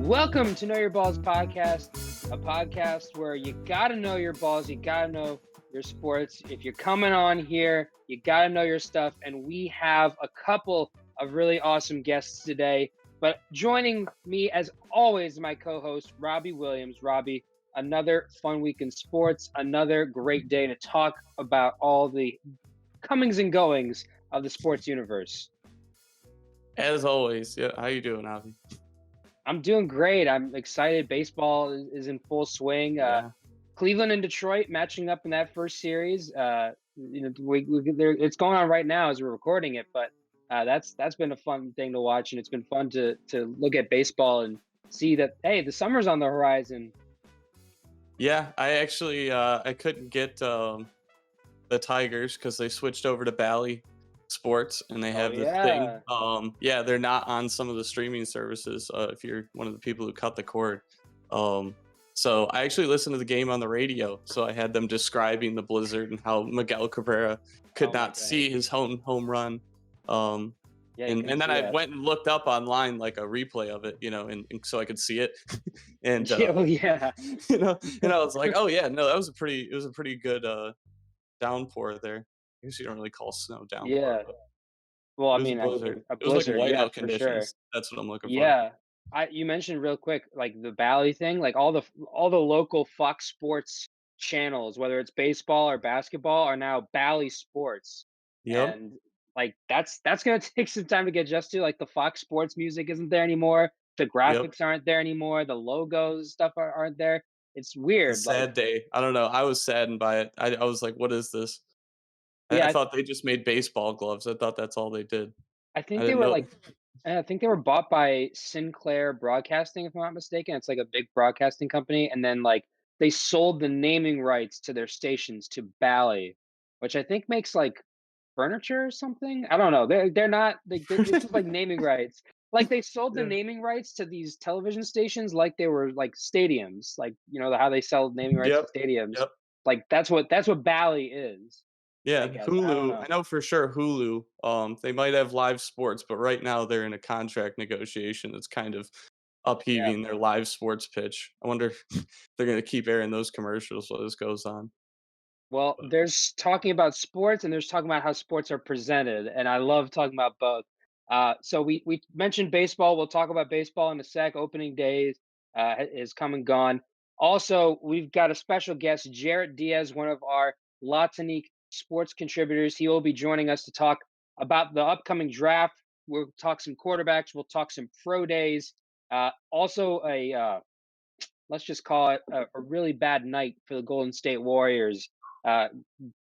Welcome to Know Your Balls podcast, a podcast where you got to know your balls, you got to know your sports. If you're coming on here, you got to know your stuff. And we have a couple of really awesome guests today. But joining me, as always, my co-host, Robbie Williams. Robbie, another fun week in sports, another great day to talk about all the comings and goings of the sports universe. As always, yeah. How you doing, Avi? I'm doing great. I'm excited. Baseball is in full swing. Yeah. Cleveland and Detroit matching up in that first series. It's going on right now as we're recording it, but that's been a fun thing to watch, and it's been fun to look at baseball and see that hey, the summer's on the horizon. Yeah, I actually I couldn't get the Tigers because they switched over to Bally Sports and they have this thing. Yeah, they're not on some of the streaming services. If you're one of the people who cut the cord. So I actually listened to the game on the radio. So I had them describing the blizzard and how Miguel Cabrera could not see his home run. And then I went and looked up online like a replay of it, and so I could see it. And and I was like, oh yeah, no, it was a pretty good downpour there. I guess you don't really call snow downpour. Yeah. Well, I mean, blizzard. a It was like blizzard, whiteout for conditions. sure. That's what I'm looking for. Yeah. You mentioned real quick, like the Bally thing, like all the local Fox Sports channels, whether it's baseball or basketball, are now Bally Sports. Yep. And like that's gonna take some time to get adjusted to. Like the Fox Sports music isn't there anymore. The graphics aren't there anymore. The logos stuff aren't there. It's weird. It's a sad day. I don't know. I was saddened by it. I was like, what is this? I thought they just made baseball gloves. I thought that's all they did. I think I they didn't were know. like, I think they were bought by Sinclair Broadcasting, if I'm not mistaken. It's like a big broadcasting company, and then like they sold the naming rights to their stations to Bally, which I think makes like furniture or something. I don't know. They're not. It's just like naming rights. Like they sold the Yeah. naming rights to these television stations like they were like stadiums, like how they sell naming rights to stadiums. Yep. Like that's what Bally is. Yeah, I guess. I don't Hulu. know. I know for sure Hulu. They might have live sports, but right now they're in a contract negotiation that's kind of Yeah. upheaving their live sports pitch. I wonder if they're going to keep airing those commercials while this goes on. Well, there's talking about sports and there's talking about how sports are presented, and I love talking about both. So we mentioned baseball. We'll talk about baseball in a sec. Opening day is come and gone. Also, we've got a special guest, Jarett Diaz, one of our Tonique sports contributors. He will be joining us to talk about the upcoming draft. We'll talk some quarterbacks. We'll talk some pro days. Also, let's just call it a really bad night for the Golden State Warriors, uh,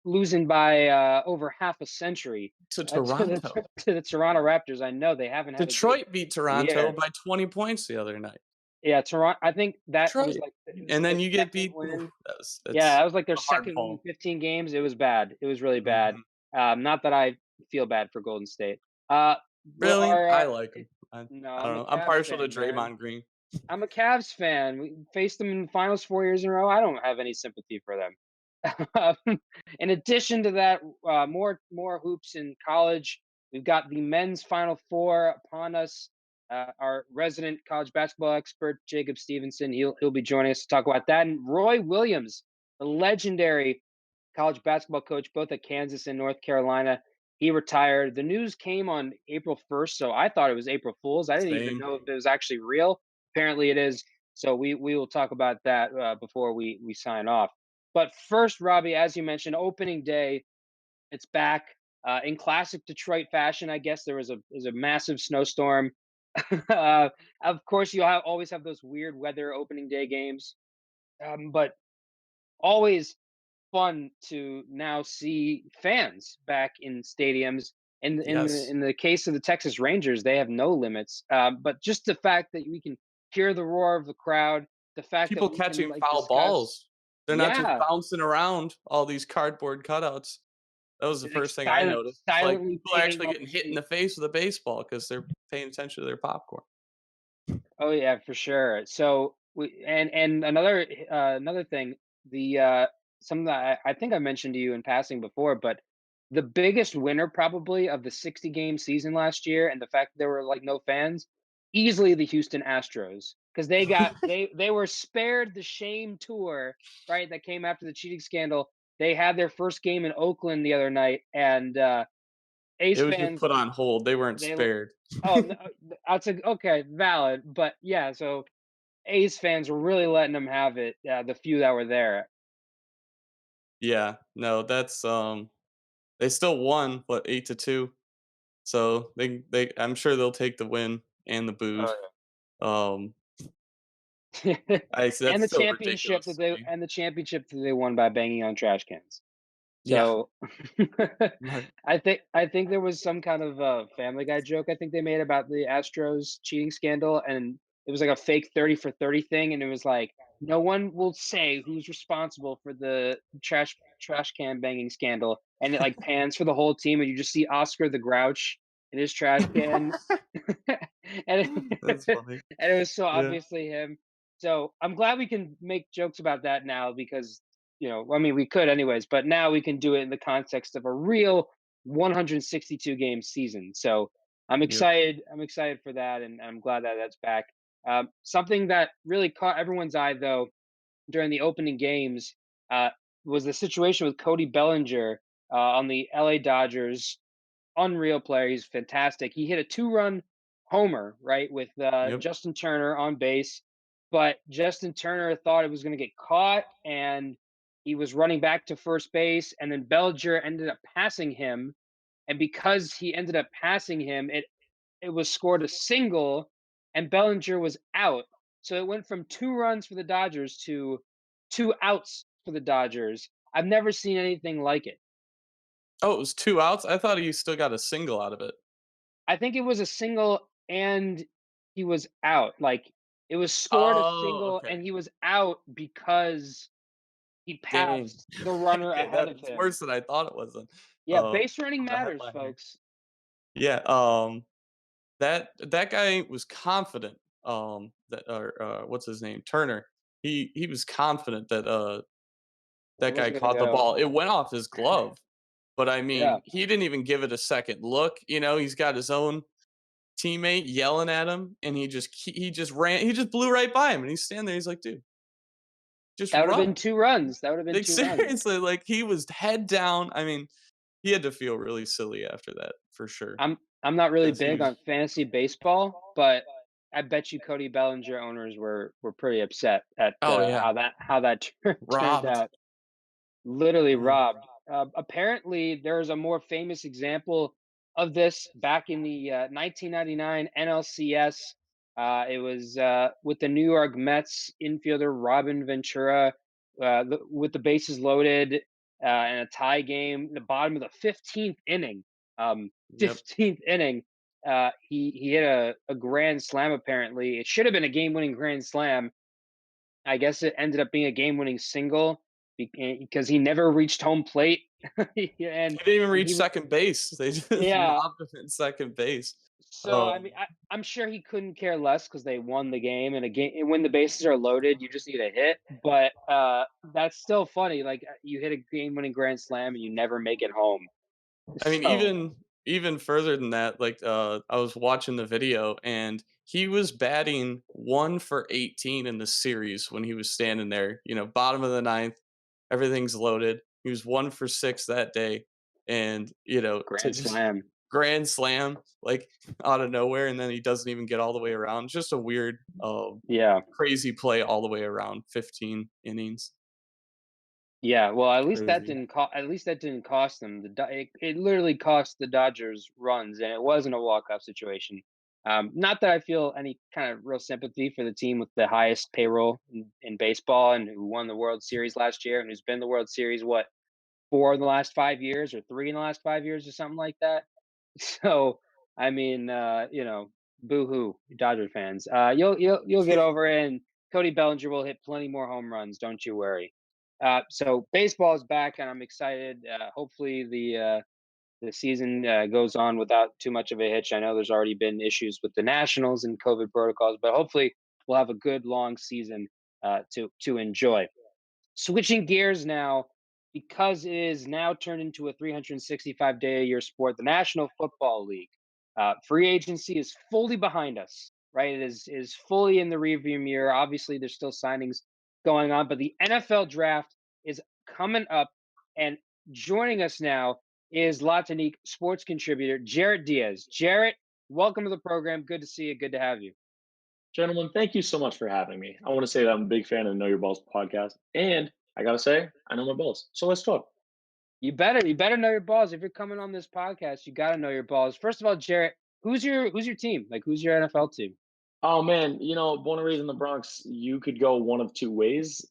losing by over half a century To Toronto. to the Toronto Raptors. I know they haven't had Detroit beat Toronto year. by 20 points the other night. Yeah, Toronto. I think that was Detroit. like, And then you get beat. Win. That's Yeah, that was like their a hard second fall. 15 games. It was bad. It was really bad. Not that I feel bad for Golden State. Really? I like him. No, I don't know. I'm I'm partial to fan, Draymond man. Green. I'm a Cavs fan. We faced them in the finals 4 years in a row. I don't have any sympathy for them. In addition to that, more hoops in college. We've got the men's Final Four upon us. Our resident college basketball expert, Jacob Stevenson, he'll be joining us to talk about that. And Roy Williams, the legendary college basketball coach, both at Kansas and North Carolina. He retired. The news came on April 1st, so I thought it was April Fool's. I didn't even know if it was actually real. Apparently it is. So we will talk about that before we sign off. But first, Robbie, as you mentioned, opening day, it's back in classic Detroit fashion. I guess there was a massive snowstorm. Of course, you always have those weird weather opening day games, but always fun to now see fans back in stadiums. In the case of the Texas Rangers, they have no limits. But just the fact that we can hear the roar of the crowd, the fact people that catching can, foul balls. They're not just bouncing around all these cardboard cutouts. That was the first thing I noticed. Like people are actually getting hit in the face with a baseball because they're paying attention to their popcorn. Oh yeah, for sure. So and another thing, the something that I think I mentioned to you in passing before, but the biggest winner probably of the 60 game season last year, and the fact that there were like no fans, easily the Houston Astros because they were spared the shame tour, right? That came after the cheating scandal. They had their first game in Oakland the other night, and It Ace was just fans put on hold. They weren't they spared. oh no, that's a okay valid, but yeah, so A's fans were really letting them have it. The few that were there. Yeah, no, that's they still won, what, 8-2. So they I'm sure they'll take the win and the booze. Oh Um yeah. that's so ridiculous to me. And the championship that they won by banging on trash cans. Yeah. So Right. I think there was some kind of Family Guy joke I think they made about the Astros cheating scandal, and it was like a fake 30 for 30 thing, and it was like no one will say who's responsible for the trash can banging scandal, and it like pans for the whole team, and you just see Oscar the Grouch in his trash can, and That's funny. and it was so Yeah. obviously him. So I'm glad we can make jokes about that now because I mean, we could anyways, but now we can do it in the context of a real 162 game season. So I'm Yep. excited. I'm excited for that, and I'm glad that that's back. Something that really caught everyone's eye, though, during the opening games, uh, was the situation with Cody Bellinger on the LA Dodgers. Unreal player. He's fantastic. He hit a two-run homer, right, with Yep. Justin Turner on base, but Justin Turner thought it was going to get caught, and he was running back to first base, and then Bellinger ended up passing him, and because he ended up passing him, it was scored a single, and Bellinger was out. So it went from 2 runs for the Dodgers to 2 outs for the Dodgers. I've never seen anything like it. Oh, it was 2 outs? I thought he still got a single out of it. I think it was a single and he was out. Like, it was scored a Oh, single okay. and he was out because he Dang. passed the runner Okay, ahead of that's him. worse than I thought it was then. Yeah, base running From the matters, headline here. folks. Yeah, that guy was confident, that or, what's his name? Turner. He was confident that, It that guy wasn't gonna caught the go. ball. It went off his glove, but I Yeah. mean, he didn't even give it a second look, he's got his own teammate yelling at him, and he just blew right by him, and he's standing there, he's like, "Dude, just That would have been run." 2 runs. That would have been Like, 2 runs. seriously, like, he was head down. I mean, he had to feel really silly after that for sure, I'm not really 'cause he big was on fantasy baseball, but I bet you Cody Bellinger owners were pretty upset at, oh, yeah, how that turned robbed. out. Literally Mm, robbed. Apparently, there is a more famous example of this back in the 1999 NLCS. It was with the New York Mets infielder Robin Ventura, with the bases loaded in a tie game, the bottom of the 15th inning. Um, yep. 15th inning. He hit a grand slam. Apparently, it should have been a game-winning grand slam. I guess it ended up being a game-winning single because he never reached home plate. and He didn't even and reach he w second base. They just yeah. mobbed him in second base. So, I mean, Um, I'm sure he couldn't care less because they won the game, and a game and when the bases are loaded, you just need a hit, but, that's still funny, like, you hit a game-winning grand slam and you never make it home. I mean, So even further than that, like, I was watching the video, and he was batting 1 for 18 in the series when he was standing there, bottom of the ninth, everything's loaded. He was 1 for 6 that day, and, to grand just slam. grand slam, like, out of nowhere, and then he doesn't even get all the way around. Just a weird, Yeah. crazy play all the way around 15 innings. Yeah, well, It's crazy. at least that didn't cost them. It literally cost the Dodgers runs, and it wasn't a walk-off situation. Not that I feel any kind of real sympathy for the team with the highest payroll in baseball and who won the World Series last year and who's been the World Series, what, 4 in the last 5 years or 3 in the last 5 years or something like that? So, I mean, boo-hoo, Dodger fans. You'll get over it, and Cody Bellinger will hit plenty more home runs, don't you worry. So baseball is back, and I'm excited. Hopefully, the season goes on without too much of a hitch. I know there's already been issues with the Nationals and COVID protocols, but hopefully, we'll have a good long season to enjoy. Switching gears now, because it is now turned into a 365-day-a-year sport, the National Football League. Free agency is fully behind us. right? It is fully in the rearview mirror. Obviously, there's still signings going on, but the NFL draft is coming up, and joining us now is Tonique sports contributor Jarett Diaz. Jarett, welcome to the program. Good to see you. Good to have you. Gentlemen, thank you so much for having me. I want to say that I'm a big fan of the Know Your Balls podcast, and I gotta say, I know my balls. So let's talk. You better know your balls. If you're coming on this podcast, you got to know your balls. First of all, Jarett, who's your team? Like, who's your NFL team? Oh man, born and raised in the Bronx, you could go one of two ways.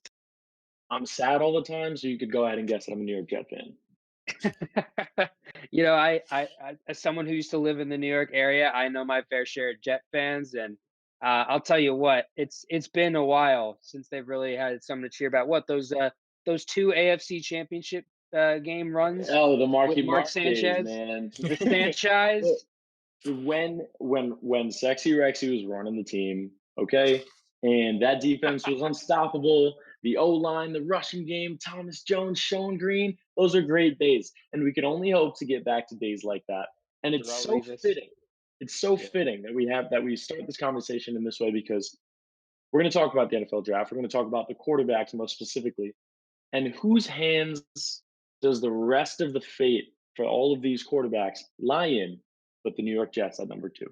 I'm sad all the time, so you could go ahead and guess that I'm a New York Jet fan. As someone who used to live in the New York area, I know my fair share of Jet fans, and I'll tell you what, it's been a while since they've really had something to cheer about. What those two AFC Championship game runs Oh, the with Marky Mark Mark days, Sanchez, man. the Sanchez. When Sexy Rexy was running the team, okay, and that defense was unstoppable. The O line, the rushing game, Thomas Jones, Sean Green, those are great days, and we can only hope to get back to days like that. And it's Darrelle so Revis. fitting. It's so Yeah. fitting that we start this conversation in this way because we're going to talk about the NFL draft. We're going to talk about the quarterbacks most specifically, and whose hands does the rest of the fate for all of these quarterbacks lie in, but the New York Jets at number two?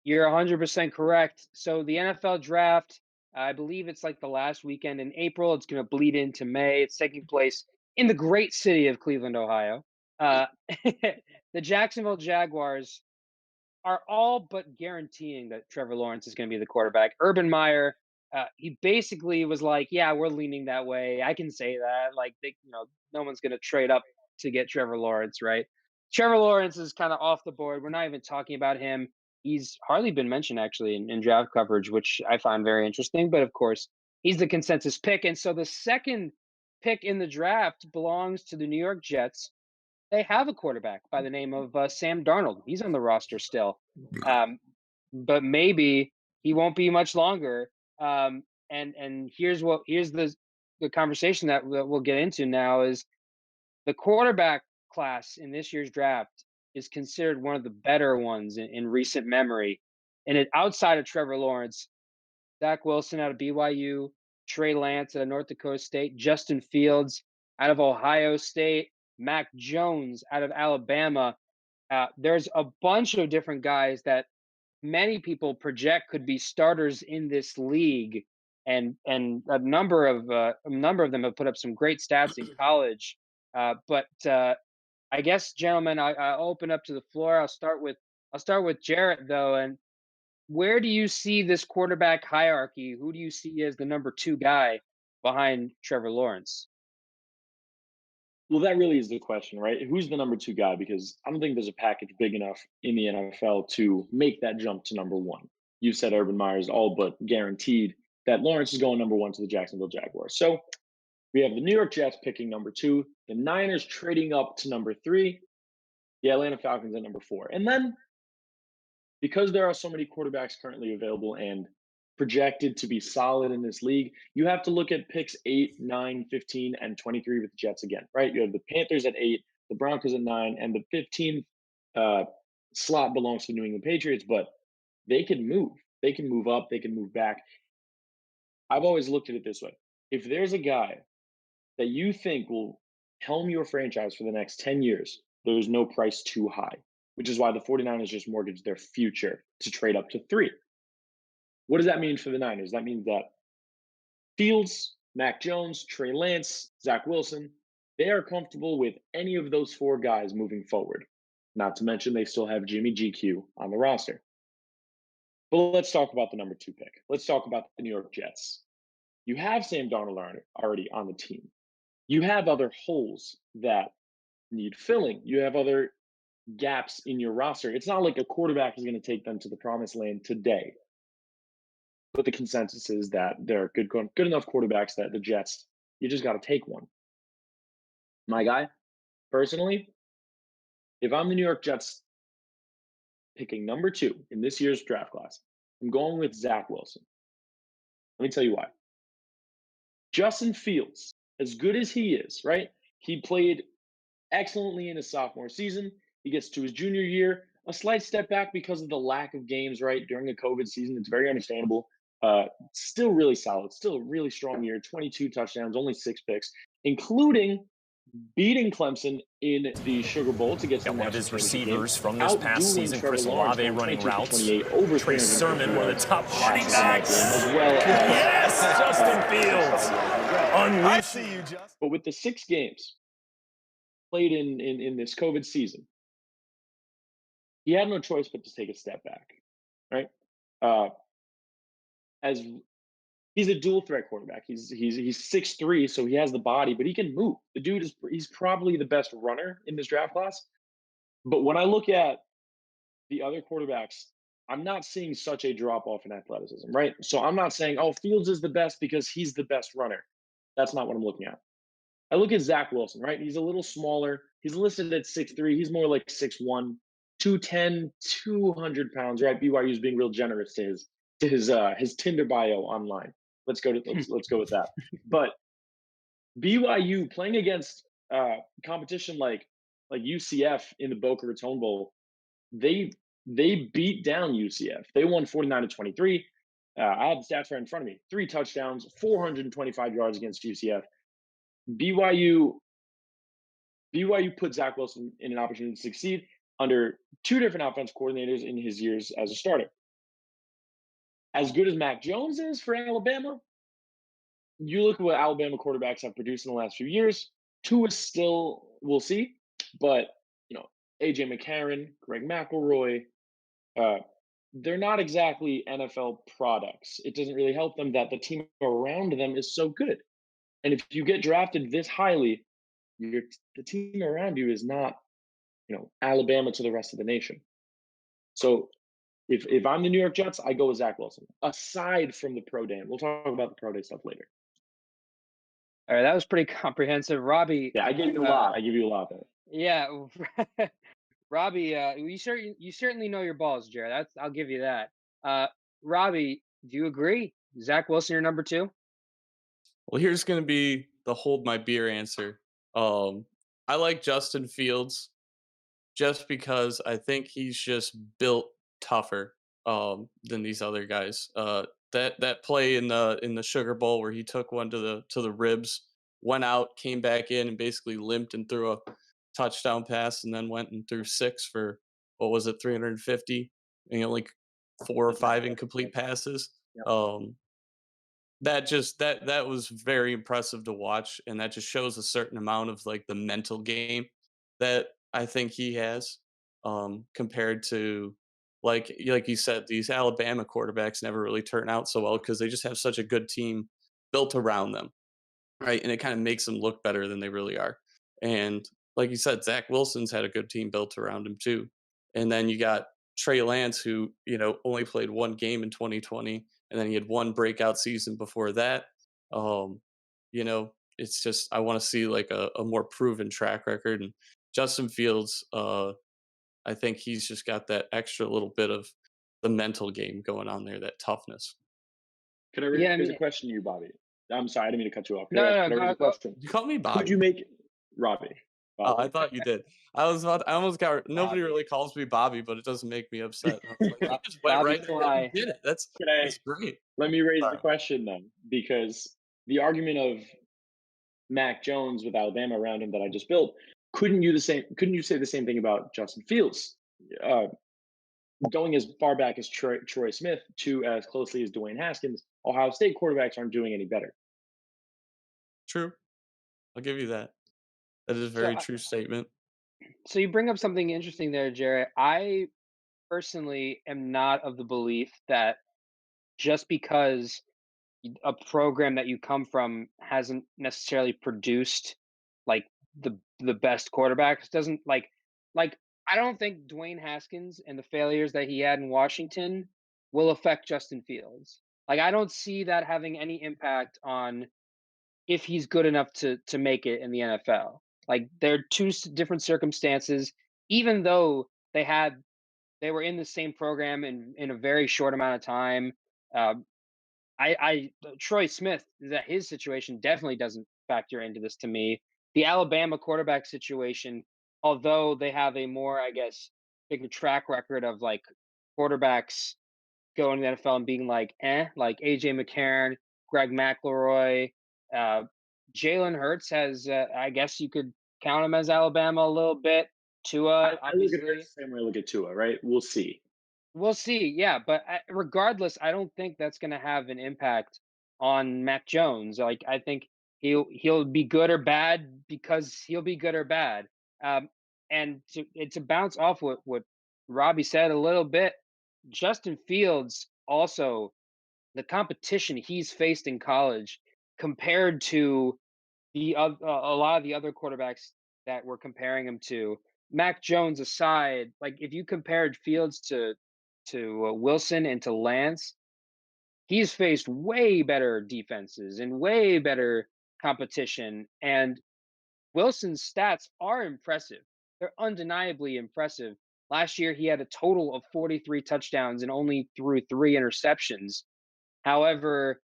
You're 100% correct. So the NFL draft, I believe it's like the last weekend in April. It's going to bleed into May. It's taking place in the great city of Cleveland, Ohio. Uh, the Jacksonville Jaguars are all but guaranteeing that Trevor Lawrence is going to be the quarterback. Urban Meyer, he basically was like, "Yeah, we're leaning that way. I can say that. Like, no one's going to trade up to get Trevor Lawrence, right?" Trevor Lawrence is kind of off the board. We're not even talking about him. He's hardly been mentioned actually in draft coverage, which I find very interesting. But of course, he's the consensus pick, and so the second pick in the draft belongs to the New York Jets. They have a quarterback by the name of Sam Darnold. He's on the roster still, um, but maybe he won't be much longer. And here's the conversation that we'll get into now is the quarterback class in this year's draft is considered one of the better ones in recent memory. And outside of Trevor Lawrence, Zach Wilson out of BYU, Trey Lance out of North Dakota State, Justin Fields out of Ohio State, Mac Jones out of Alabama. There's a bunch of different guys that many people project could be starters in this league, and a number of them have put up some great stats in college. But I guess, gentlemen, I'll open up to the floor. I'll start with Jarett though, and where do you see this quarterback hierarchy? Who do you see as the number two guy behind Trevor Lawrence? Well, that really is the question, right? Who's the number two guy? Because I don't think there's a package big enough in the NFL to make that jump to number one. You said Urban Meyer's all but guaranteed that Lawrence is going number one to the Jacksonville Jaguars. So we have the New York Jets picking number two, the Niners trading up to number three, the Atlanta Falcons at number four. And then because there are so many quarterbacks currently available and projected to be solid in this league, you have to look at picks 8, 9, 15, and 23 with the Jets again, right? You have the Panthers at 8, the Broncos at 9, and the 15th slot belongs to the New England Patriots, but they can move. They can move up, they can move back. I've always looked at it this way. If there's a guy that you think will helm your franchise for the next 10 years, there's no price too high, which is why the 49ers just mortgaged their future to trade up to 3. What does that mean for the Niners? That means that Fields, Mac Jones, Trey Lance, Zach Wilson, they are comfortable with any of those 4 guys moving forward. Not to mention they still have Jimmy GQ on the roster. But let's talk about the number 2 pick. Let's talk about the New York Jets. You have Sam Darnold already on the team. You have other holes that need filling. You have other gaps in your roster. It's not like a quarterback is going to take them to the promised land today. But the consensus is that they're good enough quarterbacks that the Jets, you just got to take one. My guy, personally, if I'm the New York Jets picking number 2 in this year's draft class, I'm going with Zach Wilson. Let me tell you why. Justin Fields, as good as he is, right? He played excellently in his sophomore season. He gets to his junior year. a slight step back because of the lack of games, right, during the COVID season. It's very understandable. Still really solid. Still a really strong year. 22 touchdowns, only 6 picks, including beating Clemson in the Sugar Bowl to get to the one of national his championship receivers game. from this past Outdueling season, Trevor Chris Lawrence, Olave going running 22 for routes. 28, over Trey 350 Sermon, one of yards the top running passing in that backs. game, as well as Yes, Justin Fields. I Unleash. see you, Justin. But with the 6 games played in this COVID season, he had no choice but to take a step back, right? As he's a dual threat quarterback. He's 6'3", so he has the body, but he can move. The dude he's probably the best runner in this draft class. But when I look at the other quarterbacks, I'm not seeing such a drop off in athleticism, right? So I'm not saying, oh, Fields is the best because he's the best runner. That's not what I'm looking at. I look at Zach Wilson, right? He's a little smaller. He's listed at 6'3". He's more like 6'1", 210, 200 pounds, right? BYU is being real generous to his Tinder bio online. Let's go with that. But BYU playing against competition like UCF in the Boca Raton Bowl, they beat down UCF. They won 49-23. I have the stats right in front of me. 3 touchdowns, 425 yards against UCF. BYU put Zach Wilson in an opportunity to succeed under 2 different offense coordinators in his years as a starter. As good as Mac Jones is for Alabama, you look at what Alabama quarterbacks have produced in the last few years. Tua is still, we'll see, but AJ McCarron, Greg McElroy, they're not exactly NFL products. It doesn't really help them that the team around them is so good. And if you get drafted this highly, the team around you is not, Alabama to the rest of the nation. So if I'm the New York Jets, I go with Zach Wilson. Aside from the pro day, and we'll talk about the pro day stuff later. All right, that was pretty comprehensive, Robbie. Yeah, I gave you a lot. I give you a lot there. Yeah, Robbie, you certainly know your balls, Jarett. I'll give you that. Robbie, do you agree? Zach Wilson, your number 2? Well, here's gonna be the hold my beer answer. I like Justin Fields just because I think he's just built tougher than these other guys. That play in the Sugar Bowl where he took one to the ribs, went out, came back in, and basically limped and threw a touchdown pass, and then went and threw 6 for what was it, 350, and only 4 or 5 incomplete passes. Yep. That was very impressive to watch, and that just shows a certain amount of like the mental game that I think he has, compared to like you said, these Alabama quarterbacks never really turn out so well because they just have such a good team built around them, right? And it kind of makes them look better than they really are. And like you said, Zach Wilson's had a good team built around him too. And then you got Trey Lance, who only played 1 game in 2020, and then he had 1 breakout season before that. It's just I want to see like a more proven track record. And Justin Fields, I think he's just got that extra little bit of the mental game going on there, that toughness. Can I raise a question to you, Bobby? I'm sorry, I didn't mean to cut you off. No, I raise a question? You call me Bobby. Could you make Robbie? Oh, I thought you did. I almost got. Nobody really calls me Bobby, but it doesn't make me upset. I was like, you just went right there. You did it. That's great. Let me raise the question then, because the argument of Mac Jones with Alabama around him that I just built, couldn't you say the same thing about Justin Fields? Going as far back as Troy Smith to as closely as Dwayne Haskins, Ohio State quarterbacks aren't doing any better. True. I'll give you that. That is a very true statement. So you bring up something interesting there, Jarett. I personally am not of the belief that just because a program that you come from hasn't necessarily produced like the best quarterbacks doesn't like I don't think Dwayne Haskins and the failures that he had in Washington will affect Justin Fields. Like I don't see that having any impact on if he's good enough to make it in the NFL. Like they're 2 different circumstances, even though they were in the same program in a very short amount of time. Troy Smith, that his situation definitely doesn't factor into this to me. The Alabama quarterback situation, although they have a more, I guess, take a track record of like quarterbacks going to the NFL and being like, like AJ McCarron, Greg McElroy, uh, Jalen Hurts has, I guess you could count him as Alabama a little bit. Tua, I look at her obviously. the same way I look at Tua, right? We'll see. We'll see. Yeah, but regardless, I don't think that's going to have an impact on Mac Jones. Like, I think he'll be good or bad because he'll be good or bad. Um, and to bounce off what Robbie said a little bit, Justin Fields also, the competition he's faced in college compared to a lot of the other quarterbacks that we're comparing him to, Mac Jones aside, like if you compared Fields to Wilson and to Lance, he's faced way better defenses and way better competition. And Wilson's stats are impressive. They're undeniably impressive. Last year, he had a total of 43 touchdowns and only threw 3 interceptions. However,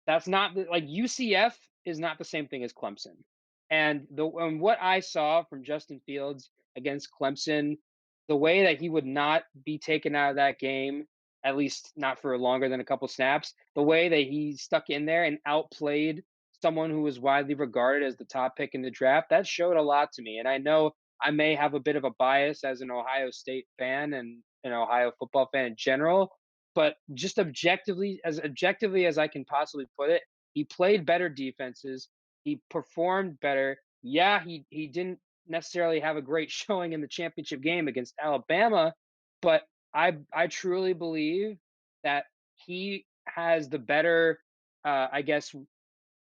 that's not like UCF is not the same thing as Clemson. And what I saw from Justin Fields against Clemson, the way that he would not be taken out of that game, at least not for longer than a couple snaps, the way that he stuck in there and outplayed someone who was widely regarded as the top pick in the draft, that showed a lot to me. And I know I may have a bit of a bias as an Ohio State fan and an Ohio football fan in general, but just objectively as I can possibly put it, he played better defenses. He performed better. Yeah, he didn't necessarily have a great showing in the championship game against Alabama, but I truly believe that he has the better, I guess,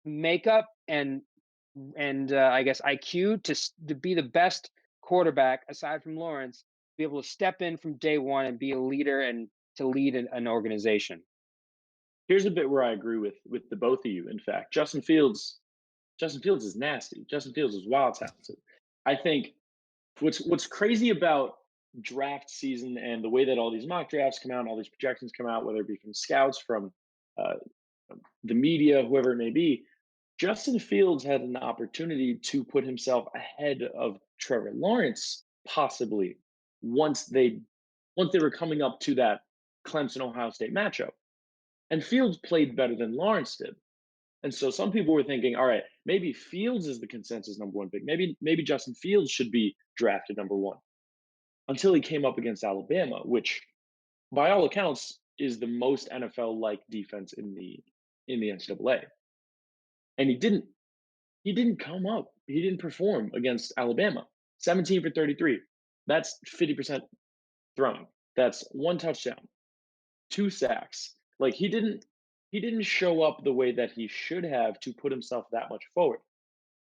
makeup and I guess IQ to be the best quarterback aside from Lawrence, be able to step in from day one and be a leader and to lead an organization. Here's a bit where I agree with the both of you. In fact, Justin Fields is nasty. Justin Fields is wild talented. I think what's crazy about draft season and the way that all these mock drafts come out, and all these projections come out, whether it be from scouts, from uh, the media, whoever it may be, Justin Fields had an opportunity to put himself ahead of Trevor Lawrence, possibly once they were coming up to that Clemson Ohio State matchup. And Fields played better than Lawrence did. And so some people were thinking, all right, maybe Fields is the consensus number one pick. Maybe Justin Fields should be drafted number one. Until he came up against Alabama, which by all accounts is the most NFL-like defense in the NCAA. And he didn't come up. He didn't perform against Alabama. 17 for 33. That's 50% throwing. That's 1 touchdown, 2 sacks. Like he didn't show up the way that he should have to put himself that much forward.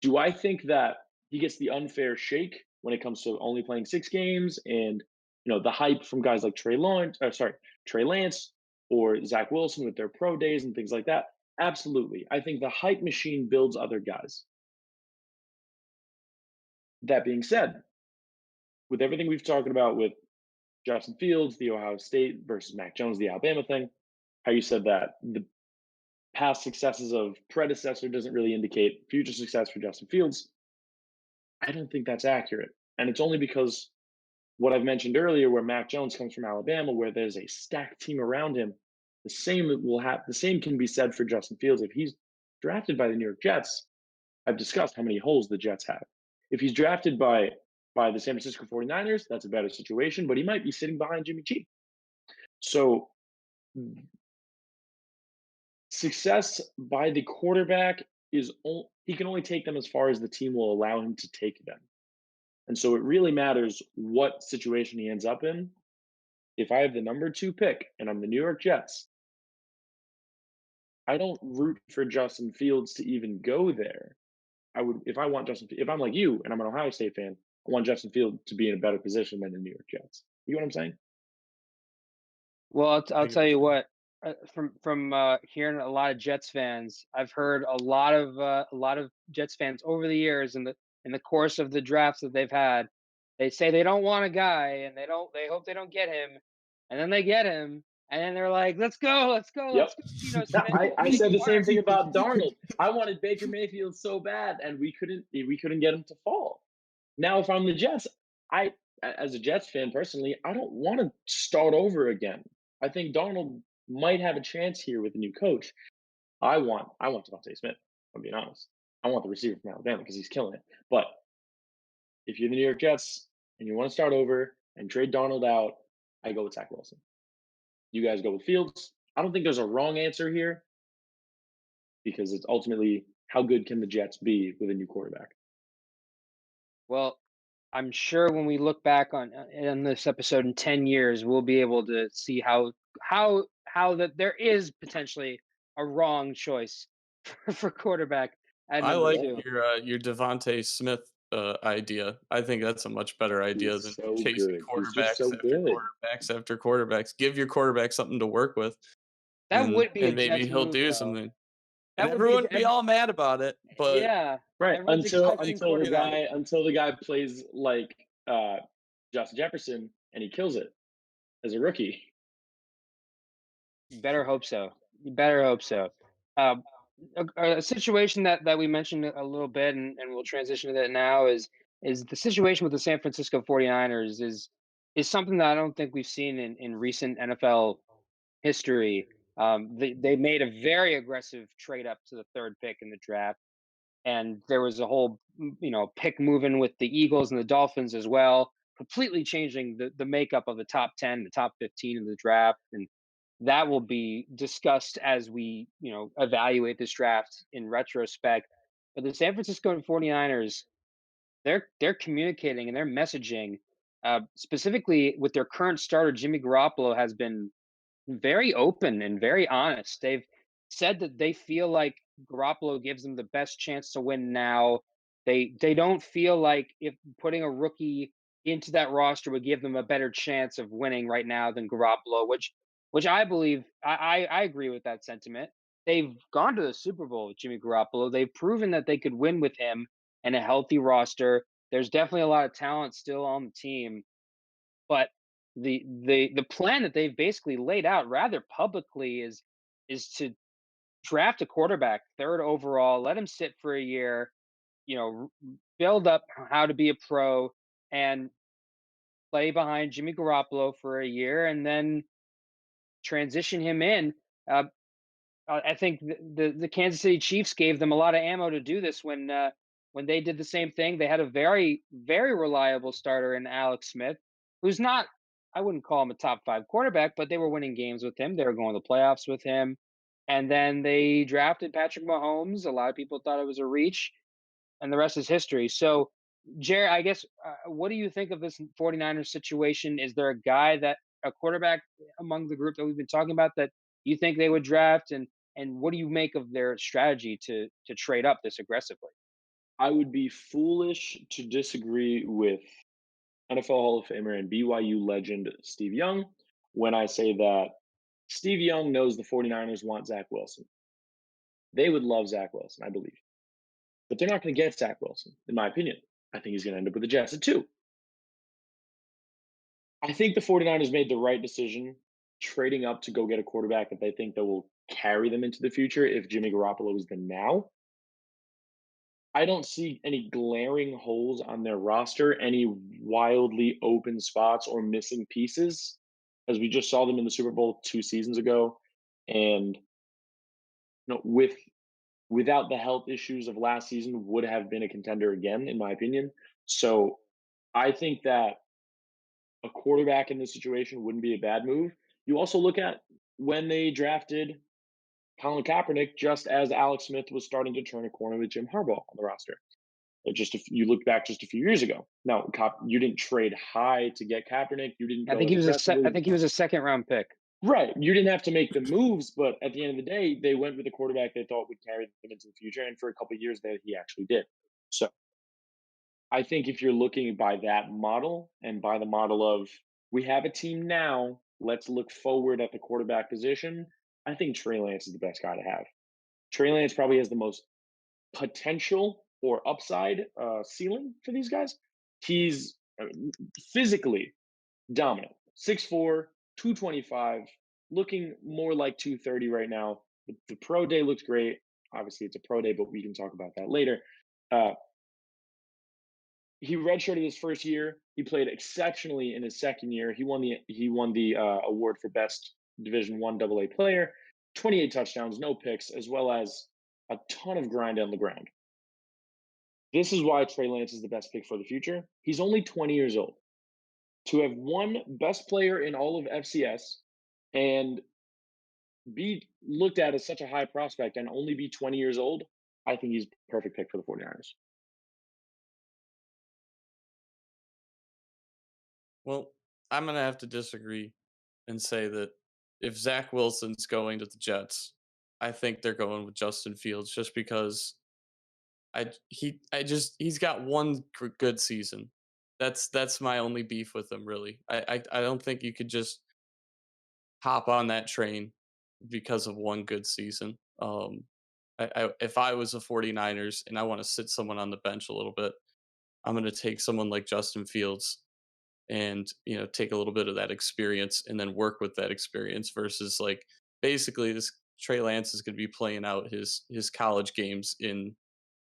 Do I think that he gets the unfair shake when it comes to only playing 6 games and the hype from guys like Trey Lance or Zach Wilson with their pro days and things like that? Absolutely. I think the hype machine builds other guys. That being said, with everything we've talked about with Justin Fields, the Ohio State versus Mac Jones, the Alabama thing, how you said that the past successes of predecessor doesn't really indicate future success for Justin Fields. I don't think that's accurate. And it's only because what I've mentioned earlier, where Mac Jones comes from Alabama, where there's a stacked team around him, the same can be said for Justin Fields. If he's drafted by the New York Jets, I've discussed how many holes the Jets have. If he's drafted by the San Francisco 49ers, that's a better situation, but he might be sitting behind Jimmy G. So success by the quarterback he can only take them as far as the team will allow him to take them. And so it really matters what situation he ends up in. If I have the number 2 pick and I'm the New York Jets, I don't root for Justin Fields to even go there. If I'm like you and I'm an Ohio State fan, I want Justin Fields to be in a better position than the New York Jets. You know what I'm saying? Well, I'll tell you what. From hearing a lot of Jets fans, I've heard a lot of Jets fans over the years in the course of the drafts that they've had. They say they don't want a guy and they hope they don't get him, and then they get him, and then they're like, let's go. Yep. So I said the same thing about Darnold. I wanted Baker Mayfield so bad, and we couldn't get him to fall. Now, if I'm the Jets, I as a Jets fan personally, I don't want to start over again. I think Darnold might have a chance here with a new coach. I want Devontae Smith. I'm being honest. I want the receiver from Alabama because he's killing it. But if you're the New York Jets and you want to start over and trade Darnold out, I go with Zach Wilson. You guys go with Fields. I don't think there's a wrong answer here because it's ultimately how good can the Jets be with a new quarterback. Well, I'm sure when we look back on this episode in 10 years, we'll be able to see how that there is potentially a wrong choice for quarterback at I number like two. your Devontae Smith idea. I think that's a much better idea He's than so chasing good. He's just so good. quarterbacks after quarterbacks. Give your quarterback something to work with, That would be a and maybe Jets he'll move, do though. something. And That would be everyone be all mad about it, but yeah. Right. Everyone's Until expecting until the quarterback. guy plays like Justin Jefferson and he kills it as a rookie. You better hope so. You better hope so. Um, a situation that we mentioned a little bit, and we'll transition to that now, is the situation with the San Francisco 49ers is something that I don't think we've seen in recent NFL history. They made a very aggressive trade up to the third pick in the draft, and there was a whole pick moving with the Eagles and the Dolphins as well, completely changing the makeup of the top 10, the top 15 in the draft, and that will be discussed as we evaluate this draft in retrospect. But the San Francisco 49ers, they're communicating and they're messaging, specifically with their current starter Jimmy Garoppolo, has been very open and very honest. They've said that they feel like Garoppolo gives them the best chance to win now. They don't feel like if putting a rookie into that roster would give them a better chance of winning right now than Garoppolo, which I believe I agree with that sentiment. They've gone to the Super Bowl with Jimmy Garoppolo. They've proven that they could win with him and a healthy roster. There's definitely a lot of talent still on the team, but the plan that they've basically laid out rather publicly is to draft a quarterback third overall, let him sit for a year, build up how to be a pro, and play behind Jimmy Garoppolo for a year, and then transition him in. Uh, I think the Kansas City Chiefs gave them a lot of ammo to do this when they did the same thing. They had a very reliable starter in Alex Smith, who's not, I wouldn't call him a top 5 quarterback, but they were winning games with him. They were going to the playoffs with him. And then they drafted Patrick Mahomes. A lot of people thought it was a reach, and the rest is history. So, Jared, I guess, what do you think of this 49ers situation? Is there a quarterback among the group that we've been talking about that you think they would draft? And what do you make of their strategy to trade up this aggressively? I would be foolish to disagree with NFL Hall of Famer and BYU legend Steve Young when I say that Steve Young knows the 49ers want Zach Wilson. They would love Zach Wilson, I believe. But they're not going to get Zach Wilson, in my opinion. I think he's going to end up with the Jets at 2. I think the 49ers made the right decision trading up to go get a quarterback that they think that will carry them into the future if Jimmy Garoppolo is the now. I don't see any glaring holes on their roster, any wildly open spots or missing pieces, as we just saw them in the Super Bowl 2 seasons ago. And without the health issues of last season, would have been a contender again, in my opinion. So I think that a quarterback in this situation wouldn't be a bad move. You also look at when they drafted Colin Kaepernick, just as Alex Smith was starting to turn a corner with Jim Harbaugh on the roster. You look back just a few years ago. Now, you didn't trade high to get Kaepernick. You didn't I go think as aggressively. I think he was a second round pick. Right. You didn't have to make the moves, but at the end of the day, they went with a quarterback they thought would carry them into the future. And for a couple of years there, he actually did. So I think if you're looking by that model and by the model of we have a team now, let's look forward at the quarterback position, I think Trey Lance is the best guy to have. Trey Lance probably has the most potential or upside ceiling for these guys. He's physically dominant. 6'4", 225, looking more like 230 right now. The pro day looks great. Obviously, it's a pro day, but we can talk about that later. he redshirted his first year. He played exceptionally in his second year. He won the award for best Division One AA player. 28 touchdowns, no picks, as well as a ton of grind on the ground. This is why Trey Lance is the best pick for the future. He's only 20 years old. To have won best player in all of FCS and be looked at as such a high prospect and only be 20 years old, I think he's perfect pick for the 49ers. Well, I'm gonna have to disagree and say that if Zach Wilson's going to the Jets, I think they're going with Justin Fields just because he's got one good season. That's my only beef with him really. I don't think you could just hop on that train because of one good season. If I was a 49ers and I want to sit someone on the bench a little bit, I'm going to take someone like Justin Fields and take a little bit of that experience and then work with that experience versus like basically this Trey Lance is going to be playing out his college games in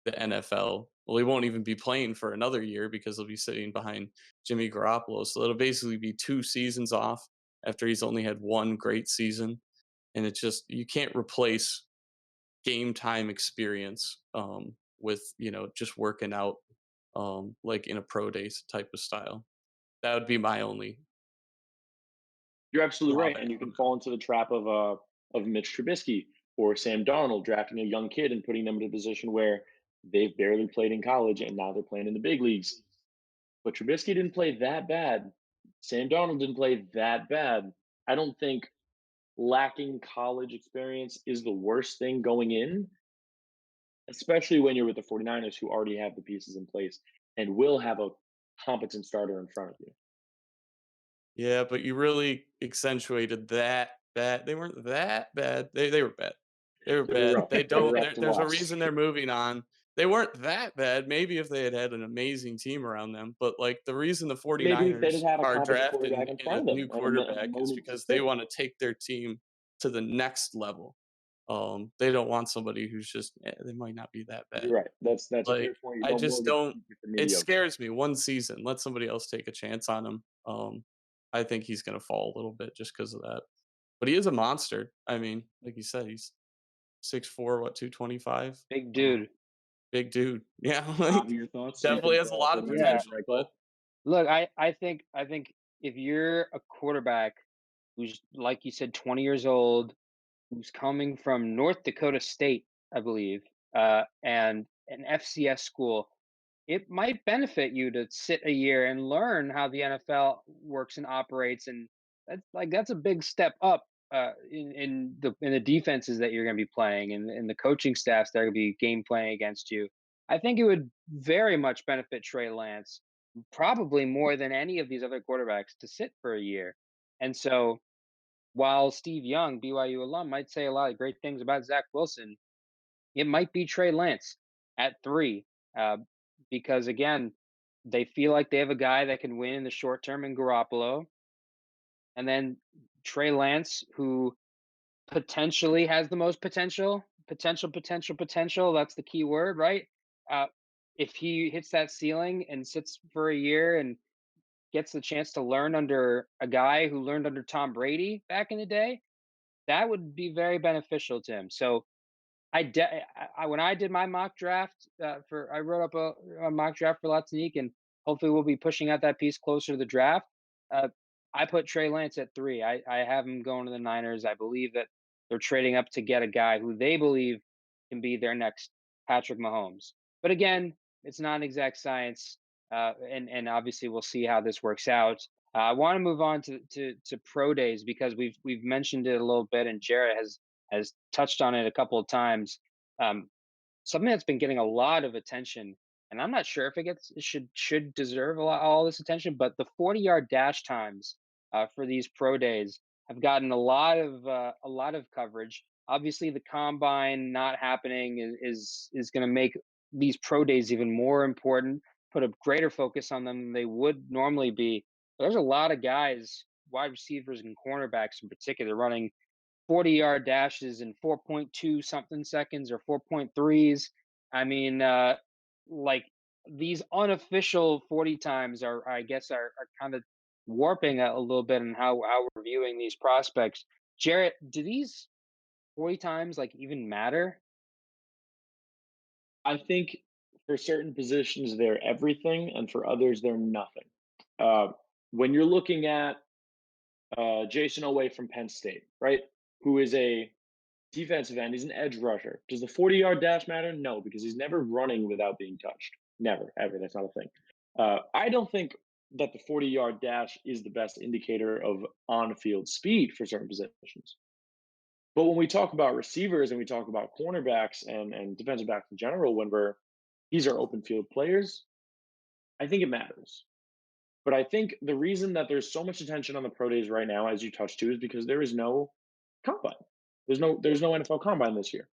the NFL. Well, he won't even be playing for another year because he'll be sitting behind Jimmy Garoppolo. So it'll basically be 2 seasons off after he's only had one great season. And it's just you can't replace game time experience with just working out like in a pro days type of style. That would be my only You're absolutely right, drawback and you of can it. fall into the trap of Mitch Trubisky or Sam Darnold drafting a young kid and putting them in a position where they've barely played in college and now they're playing in the big leagues. But Trubisky didn't play that bad. Sam Darnold didn't play that bad. I don't think lacking college experience is the worst thing going in, especially when you're with the 49ers who already have the pieces in place and will have a competent starter in front of you. Yeah, but you really accentuated that bad. They weren't that bad. They were bad. They were They were bad. rough. They They were don't. rough to There's a watch. reason they're moving on. They weren't that bad. Maybe if they had had an amazing team around them, but like the reason the Maybe if they 49ers didn't have a are competent quarterback drafting in in front a of them new and quarterback is known because they system. want to take their team to the next level. They don't want somebody who's just they might not be that bad. You're right. That's a fair Like point. You I don't know just the don't. future for It mediocre. scares me. One season, let somebody else take a chance on him. I think he's gonna fall a little bit just because of that. But he is a monster. I mean, like you said, he's 6'4", what, 225? Big dude. Big dude. Yeah, Robbie, like your thoughts? You definitely think has a lot of 49ers Yeah. is the potential. right But call? Look, I think if you're a quarterback who's like you said, 20 years old, who's coming from North Dakota State, I believe, and an FCS school, it might benefit you to sit a year and learn how the NFL works and operates, and that's a big step up in the defenses that you're going to be playing and in the coaching staffs that are going to be game playing against you. I think it would very much benefit Trey Lance, probably more than any of these other quarterbacks, to sit for a year. And so, while Steve Young, BYU alum, might say a lot of great things about Zach Wilson, it might be Trey Lance at 3, uh, because again, they feel like they have a guy that can win in the short term in Garoppolo, and then Trey Lance, who potentially has the most potential. That's the key word, right? Uh, if he hits that ceiling and sits for a year and gets the chance to learn under a guy who learned under Tom Brady back in the day, that would be very beneficial to him. So when I did my mock draft for I wrote up a mock draft for Tonique, and hopefully we'll be pushing out that piece closer to the draft. Uh, I put Trey Lance at 3. I have him going to the Niners. I believe that they're trading up to get a guy who they believe can be their next Patrick Mahomes. But again, it's not an exact science, and obviously we'll see how this works out. I want to move on to pro days because we've mentioned it a little bit, and Jarett has touched on it a couple of times. Um, Something that's been getting a lot of attention, and I'm not sure if it should deserve all this attention, but the 40-yard dash times for these pro days have gotten a lot of coverage. Obviously, the combine not happening is going to make these pro days even more important, put a greater focus on them than they would normally be. But there's a lot of guys, wide receivers and cornerbacks in particular, running 40-yard dashes in 4.2 something seconds or 4.3s. I mean, like these unofficial 40 times I guess, are kind of warping a little bit in how we're viewing these prospects. Jarett, do these 40 times like even matter? I think for certain positions they're everything, and for others they're nothing. Uh, when you're looking at Jason Oway from Penn State, right, who is a defensive end, he's an edge rusher. Does the 40-yard dash matter? No, because he's never running without being touched. Never, ever. That's not a thing. I don't think that the 40-yard dash is the best indicator of on-field speed for certain positions. But when we talk about receivers and we talk about cornerbacks and defensive backs in general, these are open field players, I think it matters. But I think the reason that there's so much attention on the pro days right now, as you touched to, is because there is no combine. There's no NFL combine this year.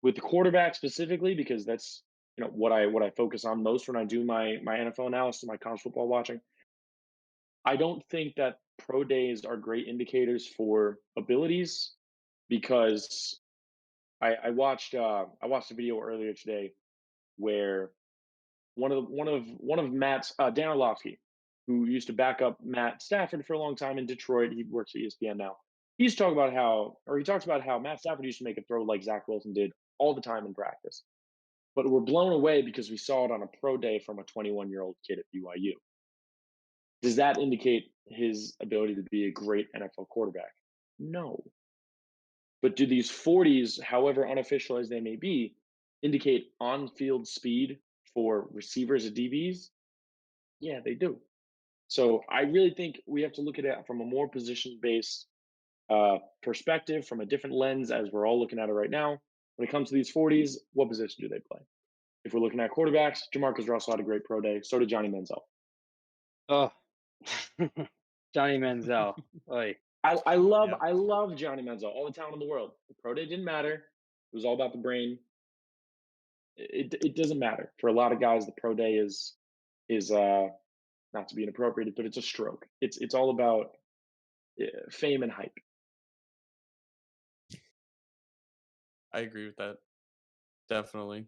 With the quarterback specifically, because that's what I focus on most when I do my NFL analysis, my college football watching. I don't think that pro days are great indicators for abilities because I watched a video earlier today where one of Matt's Dan Orlovsky, who used to back up Matt Stafford for a long time in Detroit. He works at ESPN now. He talks about how Matt Stafford used to make a throw like Zach Wilson did all the time in practice. But we're blown away because we saw it on a pro day from a 21-year-old kid at BYU. Does that indicate his ability to be a great NFL quarterback? No. But do these 40s, however unofficial as they may be, indicate on-field speed for receivers and DBs? Yeah, they do. So I really think we have to look at it from a more position-based perspective, from a different lens, as we're all looking at it right now. When it comes to these 40s, what position do they play? If we're looking at quarterbacks, Jamarcus Russell had a great pro day. So did Johnny Manziel. Oh, Johnny Manziel. Oy. I love Johnny Manziel, all the talent in the world. The pro day didn't matter. It was all about the brain. It doesn't matter. For a lot of guys, the pro day is not to be inappropriate, but it's a stroke. It's all about fame and hype. I agree with that. Definitely.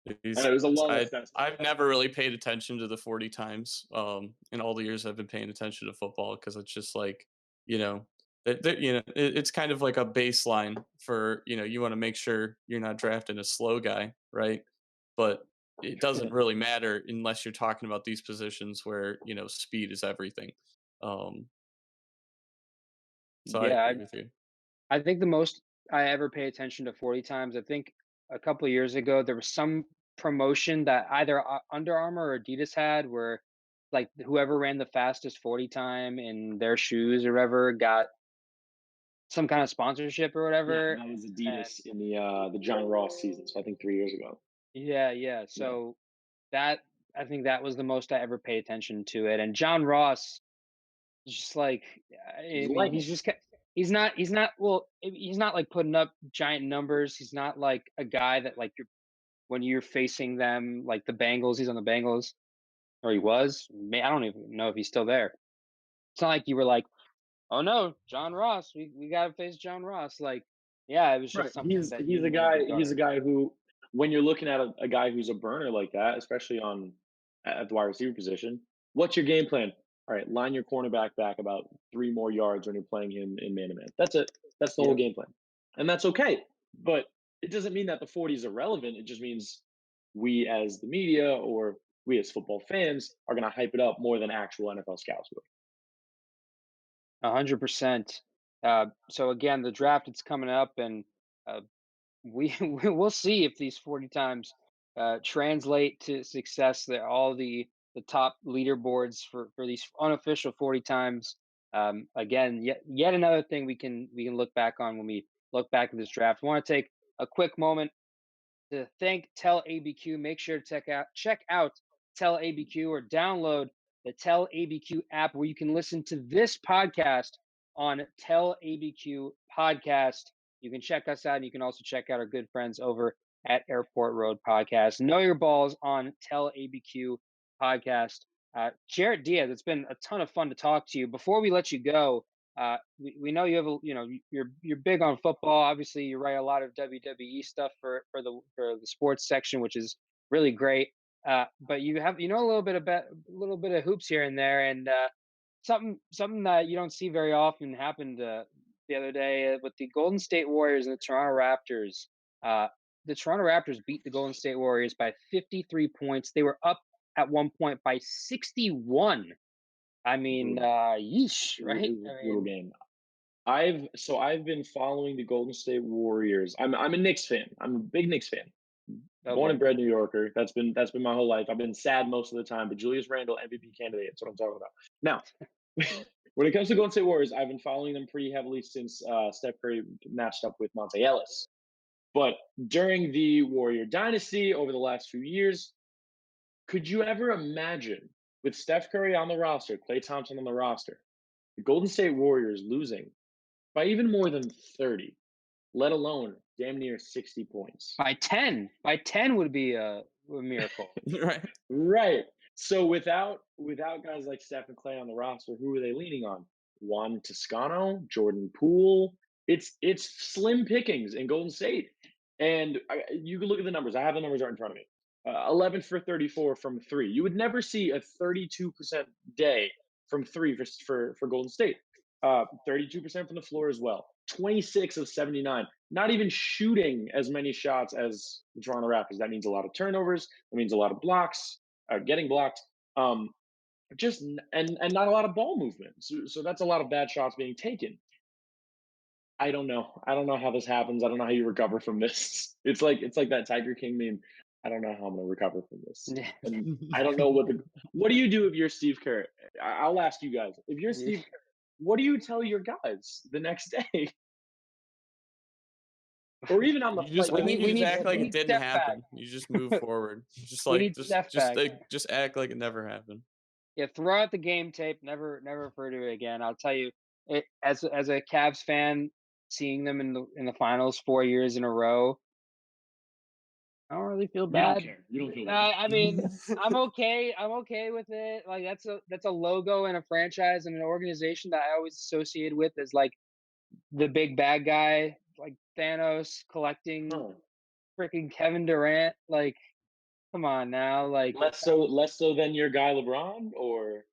And it was a long I've never really paid attention to the 40 times in all the years I've been paying attention to football because it's just like, it's kind of like a baseline for, you want to make sure you're not drafting a slow guy, right? But it doesn't really matter unless you're talking about these positions where, speed is everything. So I Yeah, agree with you. I think the most I ever pay attention to 40 times, I think a couple of years ago, there was some promotion that either Under Armour or Adidas had where like whoever ran the fastest 40 time in their shoes or whatever got some kind of sponsorship or Yeah, whatever. that was And Adidas in the John Ross season. So I think 3 years ago. yeah. Yeah. So that I think that was the most I ever paid attention to it. And John Ross, just like, He's I mean, lightning. he's not like putting up giant numbers. He's not like a guy that like when you're facing them, like the Bengals, he's on the Bengals, or he was. I don't even know if he's still there. It's not like you were like, oh no, John Ross, we gotta face John Ross. Like, yeah, it was Right. just something He's that he's you a needed guy. to He's a guard. guy who, when you're looking at a guy who's a burner like that, especially at the wide receiver position, what's your game plan? All right, line your cornerback back about 3 more yards when you're playing him in man to man. That's it. That's the whole Yep. game plan, and that's okay. But it doesn't mean that the 40 is irrelevant. It just means we as the media or we as football fans are going to hype it up more than actual NFL scouts would. 100%. So again, the draft it's coming up, and uh, we'll see if these 40 times translate to success. That all the top leaderboards for these unofficial 40 times. Again, yet another thing we can look back on when we look back at this draft. I want to take a quick moment to thank Tell ABQ. Make sure to check out Tell ABQ or download the Tell ABQ app where you can listen to this podcast on Tell ABQ podcast. You can check us out, and you can also check out our good friends over at Airport Road Podcast. Know your balls on Tell ABQ podcast. Jarett Diaz, it's been a ton of fun to talk to you. Before we let you go, we know you have you're big on football. Obviously, you write a lot of WWE stuff for the sports section, which is really great. But you have a little bit of hoops here and there, and something that you don't see very often happened the other day with the Golden State Warriors and the Toronto Raptors. Uh, the Toronto Raptors beat the Golden State Warriors by 53 points. They were up at one point by 61. I mean, yeesh, right? It was I a brutal mean, game. I've been following the Golden State Warriors. I'm a Knicks fan. I'm a big Knicks fan. Born okay. and bred New Yorker. That's been my whole life. I've been sad most of the time, but Julius Randle MVP candidate. That's what I'm talking about. Now, when it comes to Golden State Warriors, I've been following them pretty heavily since Steph Curry matched up with Monte Ellis. But during the Warrior dynasty over the last few years, could you ever imagine with Steph Curry on the roster, Klay Thompson on the roster, the Golden State Warriors losing by even more than 30, let alone damn near 60 points? By 10 would be a miracle. Right. Right. So without guys like Steph and Clay on the roster, who are they leaning on? Juan Toscano, Jordan Poole. It's slim pickings in Golden State, and you can look at the numbers. I have the numbers right in front of me. 11 for 34 from three. You would never see a 32% day from three for Golden State. 32% from the floor as well. 26 of 79. Not even shooting as many shots as the Toronto Raptors. That means a lot of turnovers. That means a lot of blocks, getting blocked. Just and not a lot of ball movement. So that's a lot of bad shots being taken. I don't know. I don't know how this happens. I don't know how you recover from this. It's like that Tiger King meme. I don't know how I'm gonna recover from this. And I don't know what do you do if you're Steve Kerr? I'll ask you guys. If you're Steve Kerr, what do you tell your guys the next day? Or even on the You just, flight? I think you just act like we it need didn't Steph back. happen. You just move forward. Just We like, need Steph back. just act like it never happened. Yeah, throw out the game tape. Never refer to it again. I'll tell you, as a Cavs fan, seeing them in the finals 4 years in a row, I don't really feel You don't bad. care. You don't feel bad. I mean, I'm okay. I'm okay with it. Like that's a logo and a franchise and an organization that I always associated with as like the big bad guy, like Thanos collecting Oh. freaking Kevin Durant. Like, come on now. Like, Less so than your guy LeBron, or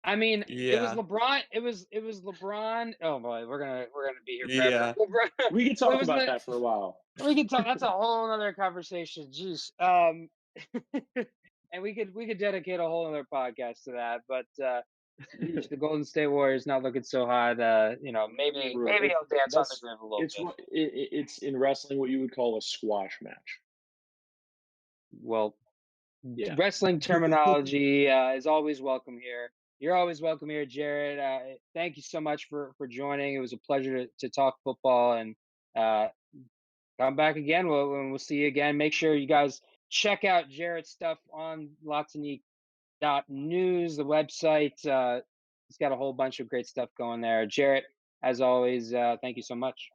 I mean, it was Yeah. LeBron. It was LeBron. Oh boy, we're gonna be here forever. Yeah. LeBron, we can it talk was about that for a while. we can talk. That's a whole other conversation. Jeez. And we could dedicate a whole other podcast to that. But geez, the Golden State Warriors not looking so hot. Maybe Bro, maybe I'll dance on the that's ground a little it's bit. it's in wrestling what you would call a squash match. Well, Yeah. wrestling terminology is always welcome here. You're always welcome here, Jarett. Thank you so much for joining. It was a pleasure to talk football, and uh, come back again. We'll see you again. Make sure you guys check out Jarett's stuff on Tonique.news, the website. He's got a whole bunch of great stuff going there. Jarett, as always, thank you so much.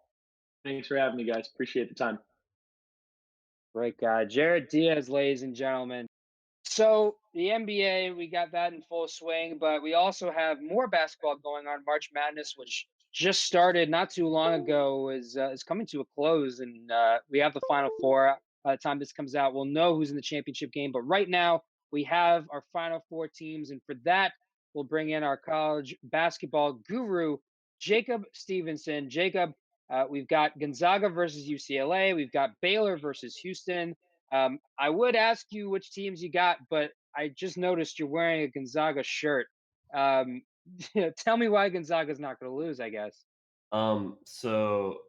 Thanks for having me, guys. Appreciate the time. Great guy. Jarett Diaz, ladies and gentlemen. So the NBA, we got that in full swing, but we also have more basketball going on. March Madness, which just started not too long ago, is coming to a close, and we have the Final Four. By the time this comes out, we'll know who's in the championship game. But right now, we have our Final Four teams, and for that, we'll bring in our college basketball guru, Jacob Stevenson. Jacob, we've got Gonzaga versus UCLA. We've got Baylor versus Houston. I would ask you which teams you got, but I just noticed you're wearing a Gonzaga shirt. Tell me why Gonzaga's not going to lose, I guess. So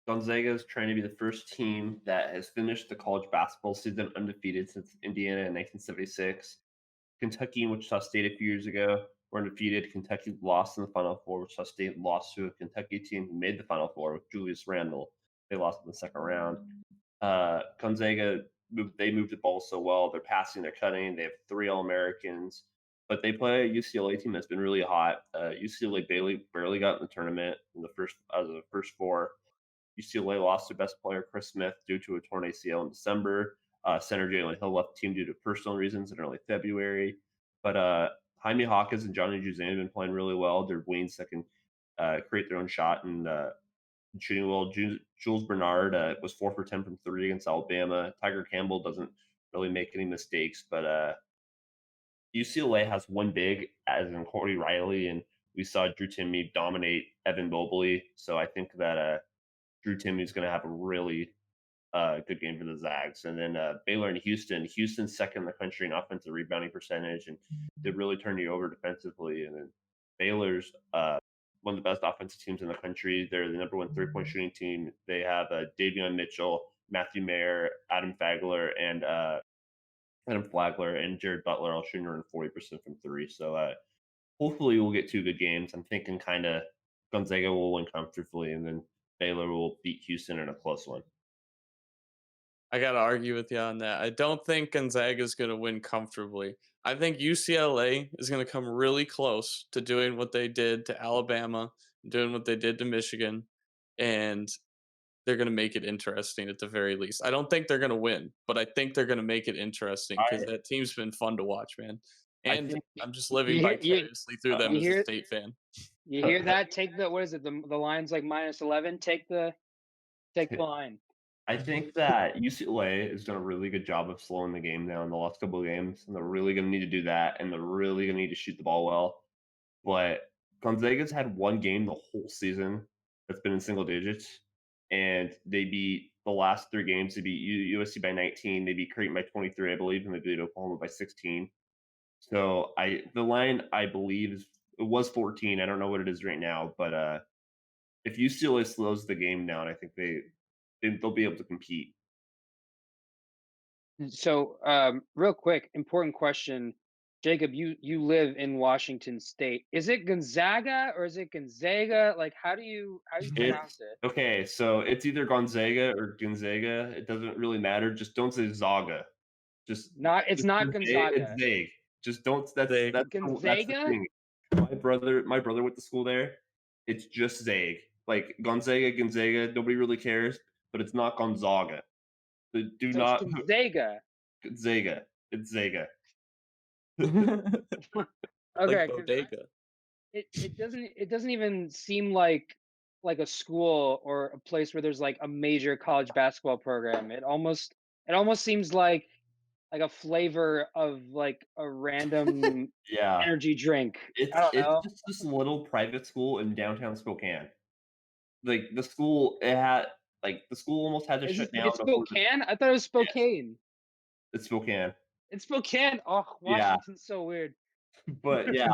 Gonzaga is trying to be the first team that has finished the college basketball season undefeated since Indiana in 1976. Kentucky and Wichita State a few years ago were undefeated. Kentucky lost in the Final Four. Wichita State lost to a Kentucky team who made the Final Four with Julius Randle. They lost in the second round. Gonzaga, they moved the ball so well. They're passing, they're cutting. They have 3 All-Americans. But they play a UCLA team that's been really hot. UCLA barely got in the tournament in the first 4. UCLA lost their best player, Chris Smith, due to a torn ACL in December. Center Jalen Hill left the team due to personal reasons in early February. But Jaime Hawkins and Johnny Juzang have been playing really well. They're wings that can create their own shot and shooting well. Jules Bernard was 4 for 10 from 3 against Alabama. Tiger Campbell doesn't really make any mistakes. But UCLA has one big, as in Corey Riley, and we saw Drew Timme dominate Evan Mobley. So I think that Drew Timme is going to have a really good game for the Zags. And then Baylor and Houston. Houston's second in the country in offensive rebounding percentage, and they really turn you over defensively. And then Baylor's one of the best offensive teams in the country. They're the number one three-point shooting team. They have Davion Mitchell, Matthew Mayer, Adam Flagler, and Jared Butler all shooting around 40% from three. So hopefully we'll get two good games. I'm thinking kind of Gonzaga will win comfortably, and then Baylor will beat Houston in a close one. I got to argue with you on that. I don't think Gonzaga is going to win comfortably. I think UCLA is going to come really close to doing what they did to Alabama, doing what they did to Michigan, and they're going to make it interesting at the very least. I don't think they're going to win, but I think they're going to make it interesting because that team's been fun to watch, man. And I'm just living vicariously through them as a State fan. You hear that? Take the, what is it? The line's like -11. Take the line. I think that UCLA has done a really good job of slowing the game down the last couple of games, and they're really going to need to do that, and they're really going to need to shoot the ball well. But Gonzaga's had one game the whole season that's been in single digits, and they beat the last three games. They beat USC by 19, they beat Creighton by 23, I believe, and they beat Oklahoma by 16. So the line, I believe, it was 14. I don't know what it is right now, but if UCLA slows the game down, I think they'll be able to compete. So, real quick, important question, Jacob. You live in Washington State. Is it Gonzaga or is it Gonzaga? Like, how do you pronounce it? Okay, so it's either Gonzaga or Gonzaga. It doesn't really matter. Just don't say Zaga. It's not Gonzaga. It's vague. Just don't. That's Gonzaga. That's the thing. My brother went to school there. It's just Zag. Like Gonzaga. Nobody really cares, but it's not Gonzaga. Do so not it's Gonzaga. Gonzaga. It's Zaga. Okay. Like bodega. It doesn't even seem like a school or a place where there's like a major college basketball program. It almost seems like a flavor of like a random energy drink. It's just this little private school in downtown Spokane. Like the school, the school almost had to shut down. It's Spokane? I thought it was Spokane. It's Spokane. It's Spokane. Oh, Washington's so weird. But yeah,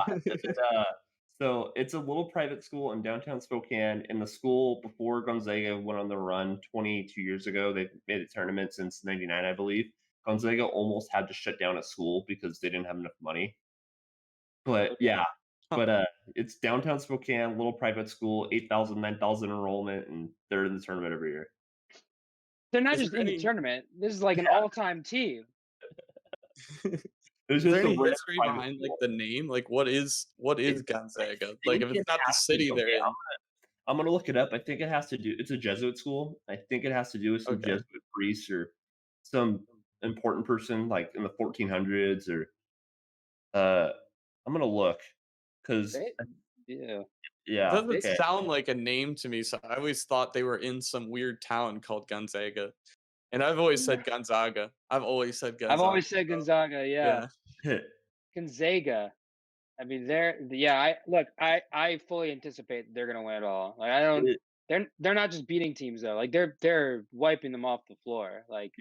so it's a little private school in downtown Spokane. And the school, before Gonzaga went on the run 22 years ago, they made a tournament since '99, I believe. Gonzaga almost had to shut down a school because they didn't have enough money. But yeah, it's downtown Spokane, little private school, 8,000, 9,000 enrollment, and they're in the tournament every year. They're not just in the tournament. This is like an all-time team. There's just a history behind like the name. Like what is Gonzaga? Like if it's not the city they're in. I'm gonna look it up. I think it has to do. It's a Jesuit school. I think it has to do with some Jesuit priest or some important person like in the 1400s or. I'm gonna look because yeah. It doesn't sound like a name to me. So I always thought they were in some weird town called Gonzaga. And I've always said Gonzaga. I've always said Gonzaga, yeah. Gonzaga. I mean, I fully anticipate they're gonna win it all. Like they're not just beating teams though. Like they're wiping them off the floor. Like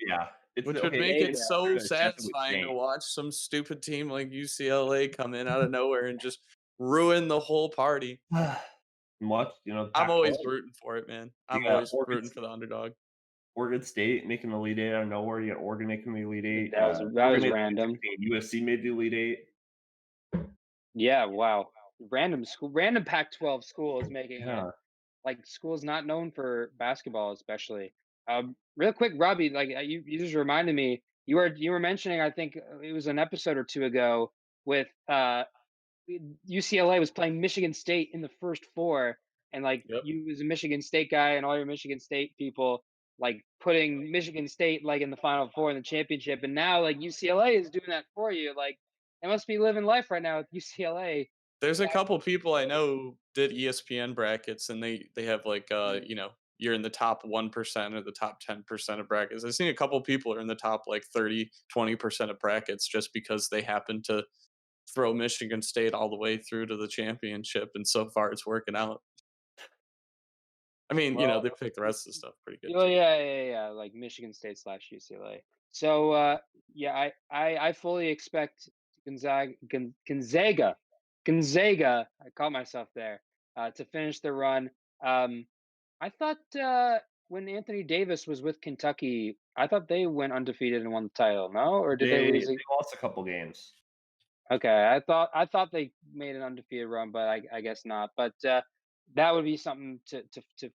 which would make it so satisfying to watch some stupid team like UCLA come in out of nowhere and just ruin the whole party. I'm always rooting for it, man. I'm always rooting for the underdog. Oregon State making the Elite Eight out of nowhere. You got Oregon making the Elite Eight. That was random. USC made the Elite Eight. Yeah, wow. Random Pac-12 school is making it. Like schools not known for basketball, especially. Real quick, Robbie, like you just reminded me. You were mentioning, I think it was an episode or two ago, with UCLA was playing Michigan State in the first four, and like you as a Michigan State guy and all your Michigan State people like putting Michigan State like in the Final Four in the championship, and now like UCLA is doing that for you. Like they must be living life right now with UCLA. There's a couple people I know who did ESPN brackets, and they have like you're in the top 1% or the top 10% of brackets. I've seen a couple people are in the top like 30, 20% of brackets just because they happen to throw Michigan State all the way through to the championship, and so far it's working out. I mean, Well, they pick the rest of the stuff pretty good oh too. yeah, like Michigan State / UCLA. So yeah, I fully expect Gonzaga. I caught myself there. To finish the run. I thought when Anthony Davis was with Kentucky, I thought they went undefeated and won the title. No, or did they lose? They lost a couple games. Okay, I thought they made an undefeated run, but I guess not. But that would be something to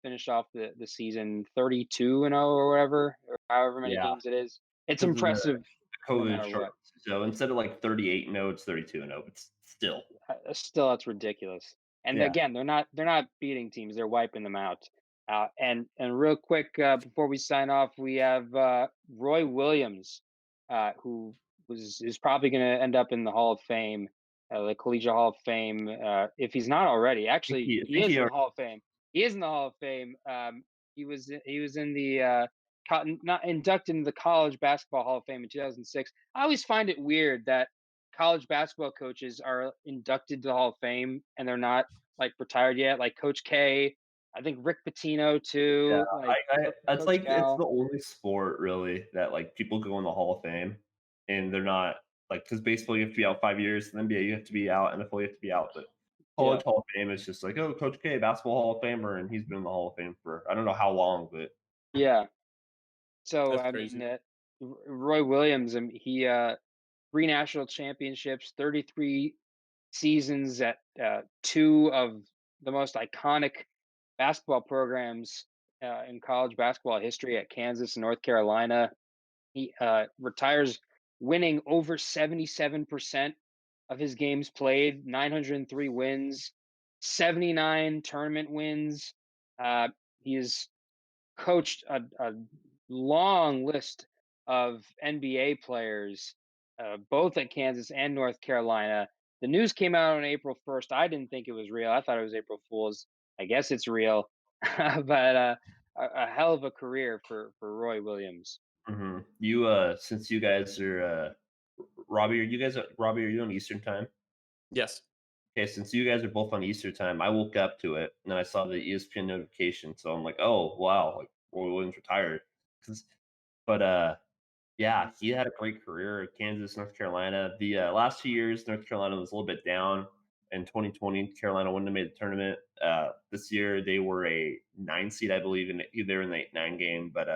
finish off the season 32-0 or whatever, or however many Yeah, games it is. It's because of the impressive no COVID matter short. what. So instead of like 38-0, it's 32-0. But still, Still, that's ridiculous. And yeah. again, they're not beating teams; they're wiping them out. And real quick before we sign off, we have Roy Williams, who is probably going to end up in the Hall of Fame, the Collegiate Hall of Fame, if he's not already. Actually, he is in the Hall of Fame. He is in the Hall of Fame. He was in the not inducted into the College Basketball Hall of Fame in 2006. I always find it weird that college basketball coaches are inducted to the Hall of Fame and they're not like retired yet. Like Coach K, I think Rick Pitino too. Yeah, Like that's Coach like it's Cal. the only sport really that like people go in the Hall of Fame, and they're not like because baseball you have to be out 5 years, and NBA you have to be out, NFL you have to be out, but college Hall of Fame is just like, oh, Coach K, basketball Hall of Famer, and he's been in the Hall of Fame for I don't know how long, but Yeah. So That's I crazy. mean, Roy Williams, he 3 national championships, 33 seasons at 2 of the most iconic basketball programs in college basketball history at Kansas and North Carolina. He retires winning over 77% of his games played, 903 wins, 79 tournament wins. He has coached a long list of NBA players, both at Kansas and North Carolina. The news came out on April 1st. I didn't think it was real. I thought it was April Fool's. I guess it's real. But a hell of a career for Roy Williams. you since you guys are Robbie, Robbie, are you on Eastern time? Yes. Okay, since you guys are both on Eastern time, I woke up to it and I saw the ESPN notification. So I'm like, oh wow, like Roy Williams retired. But yeah, he had a great career at Kansas, North Carolina. The last 2 years, North Carolina was a little bit down. In 2020, Carolina wouldn't have made the tournament. This year, they were a 9 seed, I believe, and they're in the 8-9 game. But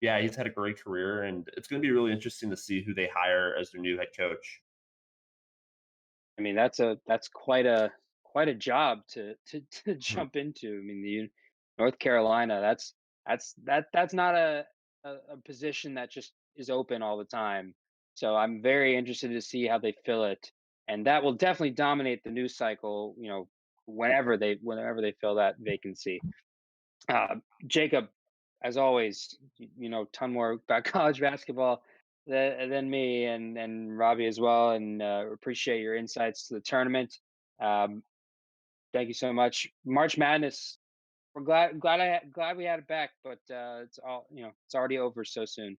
yeah, he's had a great career, and it's going to be really interesting to see who they hire as their new head coach. I mean, that's quite a job to jump into. I mean, the North Carolina, that's not a position that just is open all the time. So I'm very interested to see how they fill it, and that will definitely dominate the news cycle. Whenever they fill that vacancy. Jacob, as always, you know ton more about college basketball than me and Robbie as well, and appreciate your insights to the tournament. Um, Thank you so much. March Madness. We're glad we had it back, but it's already over so soon.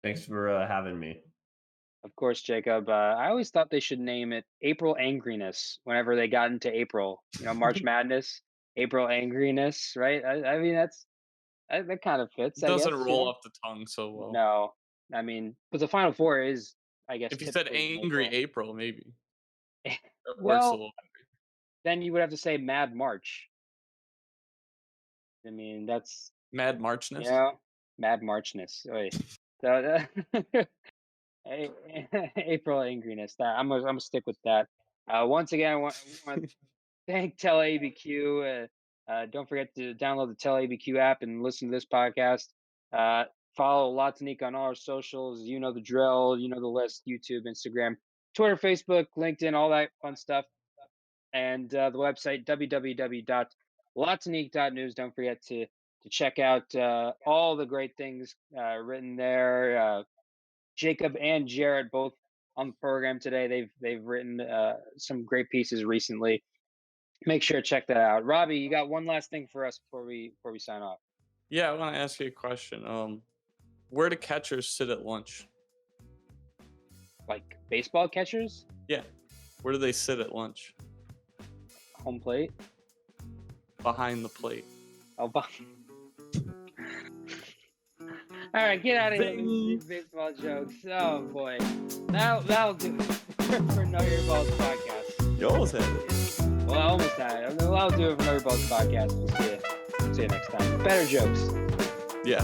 Thanks for having me. Of course, Jacob. I always thought they should name it April Angriness whenever they got into April. March Madness, April Angriness, right? I mean that kind of fits, I Doesn't guess. roll off the tongue so well. No, I mean, but the Final Four is, I guess, If you said typically in angry April, maybe. That works a Well, little better. then you would have to say Mad March. I mean, that's Mad Marchness. Mad Marchness. Oy. So, April angriness. I'm gonna stick with that. Once again, I want to thank Tell ABQ. Don't forget to download the Tell ABQ app and listen to this podcast. Follow Tonique on all our socials. You know the drill. You know the list. YouTube, Instagram, Twitter, Facebook, LinkedIn, all that fun stuff. And the website www.latonique.news. Don't forget to check out all the great things written there. Jacob and Jarett both on the program today. They've written some great pieces recently. Make sure to check that out. Robbie, you got one last thing for us before we sign off? Yeah, I want to ask you a question. Where do catchers sit at lunch? Like baseball catchers? Yeah. Where do they sit at lunch? Home plate? Behind the plate. Oh, all right, get out of here with these baseball jokes. Oh boy, that'll do it for Know Your Balls podcast. You almost had it. Well, I almost had it. That'll do it for Know Your Balls podcast. We'll see you next time. Better jokes. Yeah.